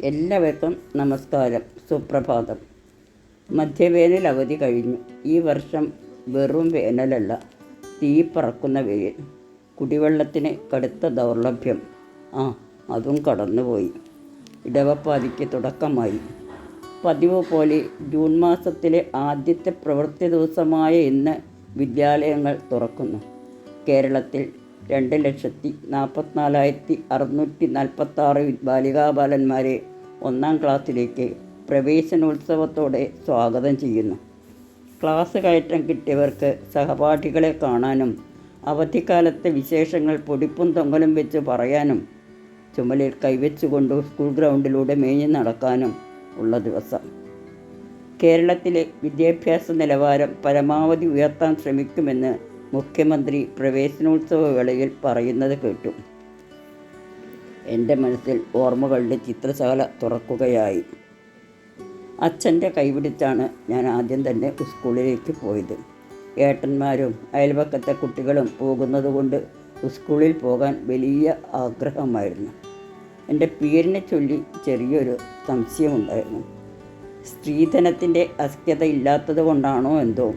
എല്ലാവർക്കും നമസ്കാരം. സുപ്രഭാതം. മധ്യവേനൽ അവധി കഴിഞ്ഞു. ഈ വർഷം വെറും വേനലല്ല, തീ പറക്കുന്ന വെയിൽ. കുടിവെള്ളത്തിന് കടുത്ത ദൗർലഭ്യം. അതും കടന്നുപോയി. ഇടവപ്പാതിക്ക് തുടക്കമായി. പതിവ് പോലെ ജൂൺ മാസത്തിലെ ആദ്യത്തെ പ്രവൃത്തി ദിവസമായ ഇന്ന് വിദ്യാലയങ്ങൾ തുറക്കുന്നു. കേരളത്തിൽ 2,44,646 ബാലികാബാലന്മാരെ 1-ാം ക്ലാസ്സിലേക്ക് പ്രവേശനോത്സവത്തോടെ സ്വാഗതം ചെയ്യുന്നു. ക്ലാസ് കയറ്റം കിട്ടിയവർക്ക് സഹപാഠികളെ കാണാനും അവധിക്കാലത്തെ വിശേഷങ്ങൾ പൊടിപ്പും തൊങ്ങലും വെച്ച് പറയാനും ചുമലിൽ കൈവച്ചുകൊണ്ട് സ്കൂൾ ഗ്രൗണ്ടിലൂടെ മേഞ്ഞു നടക്കാനും ഉള്ള ദിവസം. കേരളത്തിലെ വിദ്യാഭ്യാസ നിലവാരം പരമാവധി ഉയർത്താൻ ശ്രമിക്കുമെന്ന് മുഖ്യമന്ത്രി പ്രവേശനോത്സവ വേളയിൽ പറയുന്നത് കേട്ടു. എൻ്റെ മനസ്സിൽ ഓർമ്മകളുടെ ചിത്രശാല തുറക്കുകയായി. അച്ഛൻ്റെ കൈപിടിച്ചാണ് ഞാൻ ആദ്യം തന്നെ സ്കൂളിലേക്ക് പോയത്. ഏട്ടന്മാരും അയൽപക്കത്തെ കുട്ടികളും പോകുന്നത് കൊണ്ട് സ്കൂളിൽ പോകാൻ വലിയ ആഗ്രഹമായിരുന്നു. എൻ്റെ പേരിനെ ചൊല്ലി ചെറിയൊരു സംശയമുണ്ടായിരുന്നു. സ്ത്രീധനത്തിൻ്റെ അസ്ക്യത ഇല്ലാത്തത് കൊണ്ടാണോ എന്തോ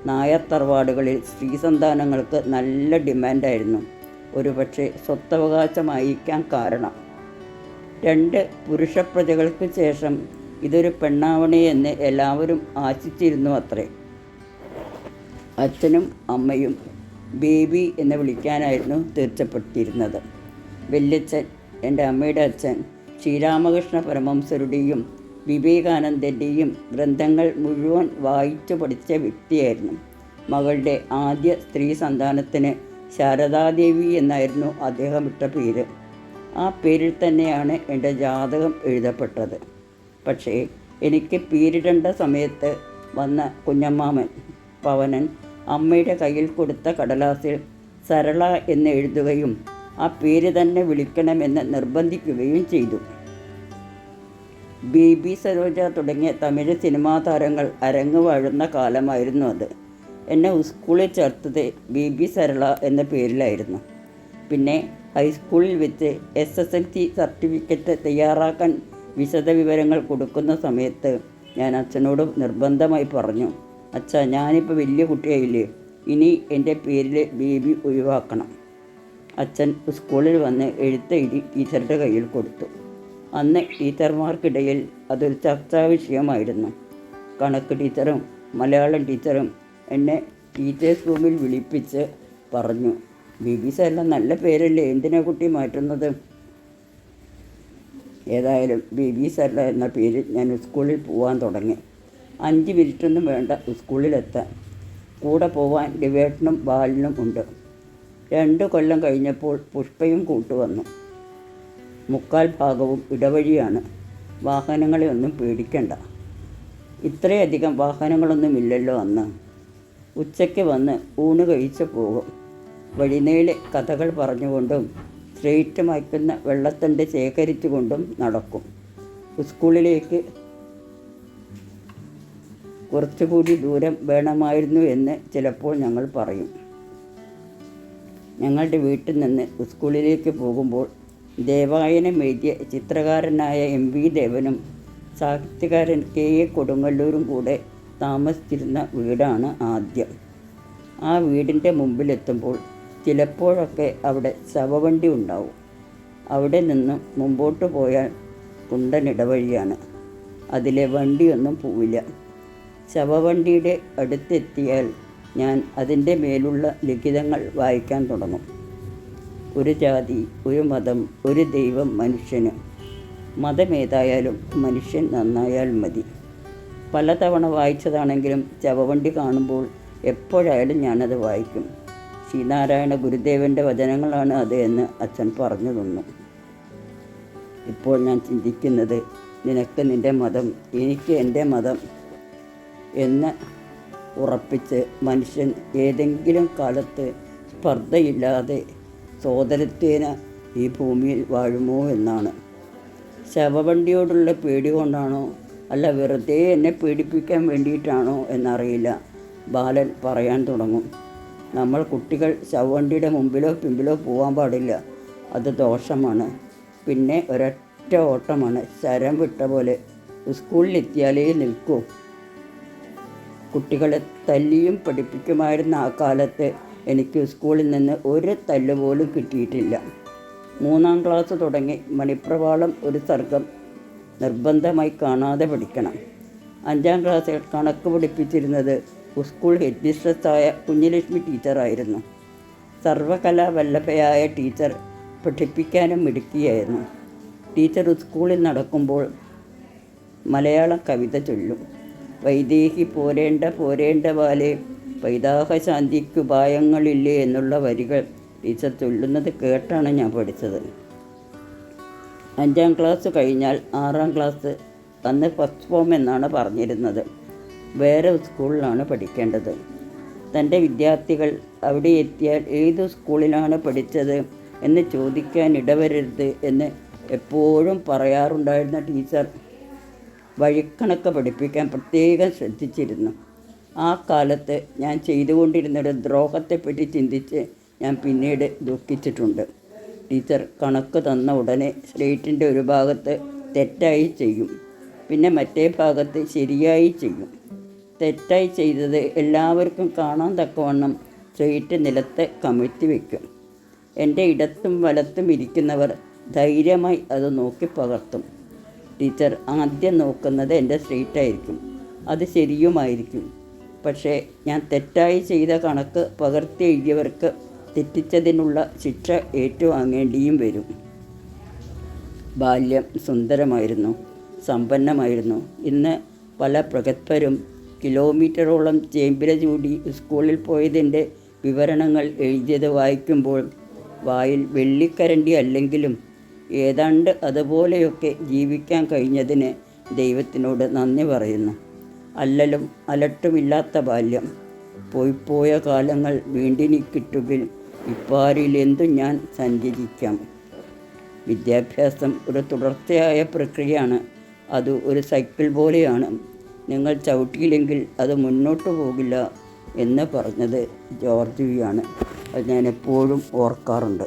നായർ തറവാടുകളിൽ സ്ത്രീ സന്താനങ്ങൾക്ക് നല്ല ഡിമാൻഡായിരുന്നു. ഒരുപക്ഷെ സ്വത്തവകാശമായിരിക്കാം കാരണം. 2 പുരുഷ പ്രജകൾക്ക് ശേഷം ഇതൊരു പെണ്ണാവണേ എന്ന് എല്ലാവരും ആശിച്ചിരുന്നു അത്രേ. അച്ഛനും അമ്മയും ബേബി എന്ന് വിളിക്കാനായിരുന്നു തീർച്ചപ്പെട്ടിരുന്നത്. വല്യച്ഛൻ, എൻ്റെ അമ്മയുടെ അച്ഛൻ, ശ്രീരാമകൃഷ്ണ പരമഹംസരുടെയും വിവേകാനന്ദൻ്റെയും ഗ്രന്ഥങ്ങൾ മുഴുവൻ വായിച്ചു പഠിച്ച വ്യക്തിയായിരുന്നു. മകളുടെ ആദ്യ സ്ത്രീ സന്താനത്തിന് ശാരദാദേവി എന്നായിരുന്നു അദ്ദേഹം ഇട്ട പേര്. ആ പേരിൽ തന്നെയാണ് എൻ്റെ ജാതകം എഴുതപ്പെട്ടത്. പക്ഷേ എനിക്ക് പേരിടേണ്ട സമയത്ത് വന്ന കുഞ്ഞമ്മാമൻ പവനൻ അമ്മയുടെ കയ്യിൽ കൊടുത്ത കടലാസിൽ സരള എന്ന് എഴുതുകയും ആ പേര് തന്നെ വിളിക്കണമെന്ന് നിർബന്ധിക്കുകയും ചെയ്തു. ബേബി സരോജ തുടങ്ങിയ തമിഴ് സിനിമാ താരങ്ങൾ അരങ്ങ് വാഴുന്ന കാലമായിരുന്നു അത്. എന്നെ സ്കൂളിൽ ചേർത്തത് ബേബി സരള എന്ന പേരിലായിരുന്നു. പിന്നെ ഹൈസ്കൂളിൽ വെച്ച് SSLC സർട്ടിഫിക്കറ്റ് തയ്യാറാക്കാൻ വിശദവിവരങ്ങൾ കൊടുക്കുന്ന സമയത്ത് ഞാൻ അച്ഛനോട് നിർബന്ധമായി പറഞ്ഞു, അച്ഛാ, ഞാനിപ്പോൾ വലിയ കുട്ടിയായില്ലേ, ഇനി എൻ്റെ പേരിൽ ബേബി ഒഴിവാക്കണം. അച്ഛൻ സ്കൂളിൽ വന്ന് എഴുത്തെഴുതി ടീച്ചറുടെ കയ്യിൽ കൊടുത്തു. അന്ന് ടീച്ചർമാർക്കിടയിൽ അതൊരു ചർച്ചാ വിഷയമായിരുന്നു. കണക്ക് ടീച്ചറും മലയാളം ടീച്ചറും എന്നെ ടീച്ചേഴ്സ് റൂമിൽ വിളിപ്പിച്ച് പറഞ്ഞു, ബേബി സരള നല്ല പേരല്ലേ, എന്തിനാ കുട്ടി മാറ്റുന്നത്? ഏതായാലും ബേബി സരള എന്ന പേരിൽ ഞാൻ സ്കൂളിൽ പോകാൻ തുടങ്ങി. 5 മിനിറ്റൊന്നും വേണ്ട സ്കൂളിലെത്താൻ. കൂടെ പോവാൻ ഡിവേട്ടനും ബാലനും ഉണ്ട്. 2 കൊല്ലം കഴിഞ്ഞപ്പോൾ പുഷ്പയും കൂട്ടുവന്നു. 3/4 ഭാഗവും ഇടവഴിയാണ്. വാഹനങ്ങളെ ഒന്നും പേടിക്കണ്ട. ഇത്രയധികം വാഹനങ്ങളൊന്നുമില്ലല്ലോ അന്ന്. ഉച്ചയ്ക്ക് വന്ന് ഊണ് കഴിച്ച് പോകും. വഴിനീളെ കഥകൾ പറഞ്ഞുകൊണ്ടും സ്ലേറ്റ് മായ്ക്കുന്ന വെള്ളത്തണ്ട് ശേഖരിച്ചുകൊണ്ടും നടക്കും. സ്കൂളിലേക്ക് കുറച്ചുകൂടി ദൂരം വേണമായിരുന്നു എന്ന് ചിലപ്പോൾ ഞങ്ങൾ പറയും. ഞങ്ങളുടെ വീട്ടിൽ നിന്ന് സ്കൂളിലേക്ക് പോകുമ്പോൾ ദേവായനം എഴുതിയ ചിത്രകാരനായ MV ദേവനും സാഹിത്യകാരൻ KA കൊടുങ്ങല്ലൂരും കൂടെ താമസിച്ചിരുന്ന വീടാണ് ആദ്യം. ആ വീടിൻ്റെ മുമ്പിലെത്തുമ്പോൾ ചിലപ്പോഴൊക്കെ അവിടെ ശവവണ്ടി ഉണ്ടാവും. അവിടെ നിന്നും മുമ്പോട്ട് പോയാൽ കുണ്ടൻ ഇടവഴിയാണ്. അതിലെ വണ്ടിയൊന്നും പോവില്ല. ശവവണ്ടിയുടെ അടുത്തെത്തിയാൽ ഞാൻ അതിൻ്റെ മേലുള്ള ലിഖിതങ്ങൾ വായിക്കാൻ തുടങ്ങും. ഒരു ജാതി, ഒരു മതം, ഒരു ദൈവം മനുഷ്യന്. മതമേതായാലും മനുഷ്യൻ നന്നായാൽ മതി. പലതവണ വായിച്ചതാണെങ്കിലും ശവവണ്ടി കാണുമ്പോൾ എപ്പോഴായാലും ഞാനത് വായിക്കും. ശ്രീനാരായണ ഗുരുദേവൻ്റെ വചനങ്ങളാണ് അത് എന്ന് അച്ഛൻ പറഞ്ഞു തന്നു. ഇപ്പോൾ ഞാൻ ചിന്തിക്കുന്നത്, നിനക്ക് നിൻ്റെ മതം, എനിക്ക് എൻ്റെ മതം എന്ന് ഉറപ്പിച്ച് മനുഷ്യൻ ഏതെങ്കിലും കാലത്ത് സ്പർദ്ധയില്ലാതെ സോദരത്വേന ഈ ഭൂമിയിൽ വാഴുമോ എന്നാണ്. ശവവണ്ടിയോടുള്ള പേടി കൊണ്ടാണോ അല്ല വെറുതെ എന്നെ പേടിപ്പിക്കാൻ വേണ്ടിയിട്ടാണോ എന്നറിയില്ല. ബാലൻ പറയാൻ തുടങ്ങും, നമ്മൾ കുട്ടികൾ ശവവണ്ടിയുടെ മുമ്പിലോ പിമ്പിലോ പോകാൻ പാടില്ല, അത് ദോഷമാണ്. പിന്നെ ഒരൊറ്റ ഒറ്റ ഓട്ടമാണ്, ശരം വിട്ട പോലെ. സ്കൂളിലെത്തിയാലേ നിൽക്കൂ. കുട്ടികളെ തല്ലിയും പഠിപ്പിക്കുമായിരുന്ന ആ കാലത്ത് എനിക്ക് സ്കൂളിൽ നിന്ന് ഒരു തല്ലുപോലും കിട്ടിയിട്ടില്ല. 3-ാം ക്ലാസ് തുടങ്ങി മണിപ്രവാളം ഒരു സർഗം നിർബന്ധമായി കാണാതെ പഠിക്കണം. 5-ാം ക്ലാസ്സിൽ കണക്ക് പഠിപ്പിച്ചിരുന്നത് സ്കൂൾ ഹെഡ് മിസ്ട്രസ്സായ കുഞ്ഞുലക്ഷ്മി ടീച്ചറായിരുന്നു. സർവകലാവല്ലഭയായ ടീച്ചർ പഠിപ്പിക്കാനും മിടുക്കിയായിരുന്നു. ടീച്ചർ സ്കൂളിൽ നടക്കുമ്പോൾ മലയാളം കവിത ചൊല്ലും. വൈദേഹി പോരേണ്ട പോരേണ്ട ബാലേ, വൈദാഹശാന്തിക്കുപായങ്ങളില്ലേ എന്നുള്ള വരികൾ ടീച്ചർ ചൊല്ലുന്നത് കേട്ടാണ് ഞാൻ പഠിച്ചത്. 5-ാം ക്ലാസ് കഴിഞ്ഞാൽ 6-ാം ക്ലാസ് അന്ന് ഫസ്റ്റ് ഫോം എന്നാണ് പറഞ്ഞിരുന്നത്. വേറെ സ്കൂളിലാണ് പഠിക്കേണ്ടത്. തൻ്റെ വിദ്യാർത്ഥികൾ അവിടെ എത്തിയാൽ ഏത് സ്കൂളിലാണ് പഠിച്ചത് എന്ന് ചോദിക്കാൻ ഇടവരരുത് എന്ന് എപ്പോഴും പറയാറുണ്ടായിരുന്ന ടീച്ചർ വഴിക്കണക്ക് പഠിപ്പിക്കാൻ പ്രത്യേകം ശ്രദ്ധിച്ചിരുന്നു. ആ കാലത്ത് ഞാൻ ചെയ്തുകൊണ്ടിരുന്നൊരു ദ്രോഹത്തെപ്പറ്റി ചിന്തിച്ച് ഞാൻ പിന്നീട് ദുഃഖിച്ചിട്ടുണ്ട്. ടീച്ചർ കണക്ക് തന്ന ഉടനെ സ്ലേറ്റിൻ്റെ ഒരു ഭാഗത്ത് തെറ്റായി ചെയ്യും, പിന്നെ മറ്റേ ഭാഗത്ത് ശരിയായി ചെയ്യും. തെറ്റായി ചെയ്തത് എല്ലാവർക്കും കാണാൻ തക്കവണ്ണം സ്ലേറ്റ് നിലത്ത് കമിഴ്ത്തി വയ്ക്കും. എൻ്റെ ഇടത്തും വലത്തും ഇരിക്കുന്നവർ ധൈര്യമായി അത് നോക്കി പകർത്തും. ടീച്ചർ ആദ്യം നോക്കുന്നത് എൻ്റെ സ്ലേറ്റായിരിക്കും. അത് ശരിയുമായിരിക്കും. പക്ഷേ ഞാൻ തെറ്റായി ചെയ്ത കണക്ക് പകർത്തി എഴുതിയവർക്ക് തെറ്റിച്ചതിനുള്ള ശിക്ഷ ഏറ്റുവാങ്ങേണ്ടിയും വരും. ബാല്യം സുന്ദരമായിരുന്നു, സമ്പന്നമായിരുന്നു. ഇന്ന് പല പ്രഗത്ഭരും കിലോമീറ്ററോളം ചേമ്പില ചൂടി സ്കൂളിൽ പോയതിൻ്റെ വിവരണങ്ങൾ എഴുതിയത് വായിക്കുമ്പോൾ വായിൽ വെള്ളിക്കരണ്ടി അല്ലെങ്കിലും ഏതാണ്ട് അതുപോലെയൊക്കെ ജീവിക്കാൻ കഴിഞ്ഞതിന് ദൈവത്തിനോട് നന്ദി പറയുന്നു. അല്ലലും അലട്ടുമില്ലാത്ത ബാല്യം. പോയ കാലങ്ങൾ വീണ്ടിനി കിട്ടുകിൽ ഇപ്പാരിലെന്തു ഞാൻ സഞ്ചരിക്കാം. വിദ്യാഭ്യാസം ഒരു തുടർച്ചയായ പ്രക്രിയയാണ്. അത് ഒരു സൈക്കിൾ പോലെയാണ്. നിങ്ങൾ ചവിട്ടിയില്ലെങ്കിൽ അത് മുന്നോട്ട് പോകില്ല എന്ന് പറഞ്ഞത് ജോർജ് വി ആണ്. അത് ഞാൻ എപ്പോഴും ഓർക്കാറുണ്ട്.